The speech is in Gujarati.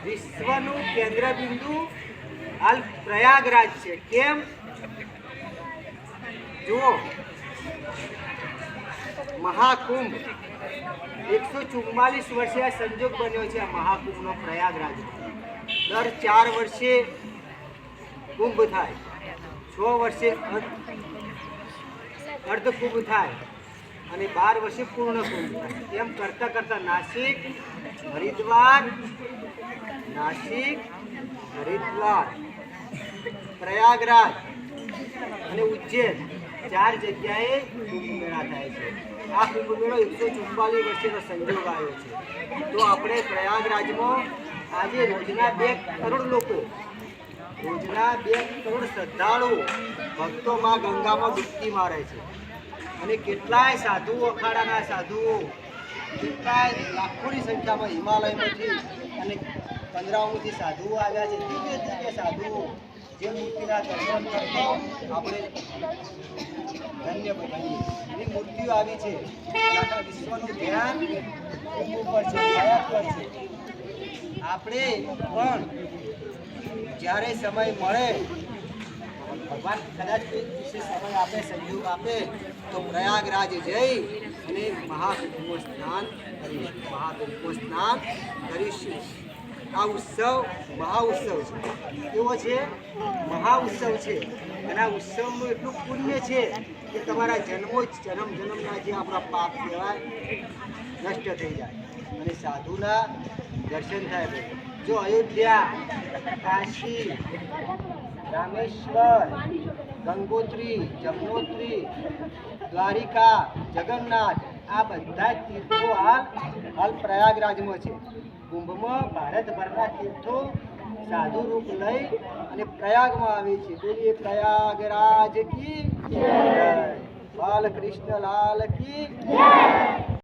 વિશ્વનું કેન્દ્રબિંદુ હાલ પ્રયાગરાજ છે. કેમ? જુઓ, મહાકુંભ 144 વર્ષે આ સંજોગ બન્યો છે. આ મહાકુંભનો પ્રયાગરાજ દર 4 વર્ષે કુંભ થાય, 6 વર્ષે અર્ધ કુંભ થાય અને 12 વર્ષે પૂર્ણ કુંભ થાય. એમ કરતા કરતા નાસિક, હરિદ્વાર, પ્રયાગરાજ અને ઉજ્જૈન 4 જગ્યાએ કુંભ મેળા થાય છે. આ કુંભ મેળો 144 વર્ષેનો સંજોગ આવ્યો છે. તો આપણે પ્રયાગરાજમાં આજે રોજના 2 કરોડ લોકો, રોજના 2 કરોડ શ્રદ્ધાળુ ભક્તો માં ગંગામાં ડૂબકી મારે છે. અને કેટલાય સાધુઓ, અખાડાના સાધુઓ, કેટલાય લાખોની સંખ્યામાં હિમાલયમાંથી અને પંદરાઓમાંથી સાધુઓ આવ્યા છે. દિવ્ય સાધુઓ જે મૂર્તિના દર્શન કરતા આપણે ધન્ય બનીએ. એની મૂર્તિઓ આવી છે. આખા વિશ્વનું ધ્યાન કુંભ ઉપર છે, પ્રયાગ પર છે. આપણે પણ જ્યારે સમય મળે, ભગવાન કદાચ વિશેષ સમય આપે, સંયોગ આપે, તો પ્રયાગરાજ જઈ અને મહાકુંભમાં સ્નાન કરીશું. આ ઉત્સવ મહાઉત્સવ છે. કેવો છે? મહાઉત્સવ છે. અને આ ઉત્સવનું એટલું પુણ્ય છે કે તમારા જન્મના જે આપણા પાપ કહેવાય નષ્ટ થઈ જાય અને સાધુના દર્શન થાય. જો અયોધ્યા, કાશી, રામેશ્વર, ગંગોત્રી, જમનોત્રી, દ્વારિકા, જગન્નાથ, આ બધા તીર્થો હાલ પ્રયાગરાજમાં છે. કુંભમાં ભારતભરના તીર્થો સાધુ રૂપ લઈ અને પ્રયાગમાં આવે છે. બોલીએ પ્રયાગરાજ કી જય, બાલકૃષ્ણ લાલ કી જય.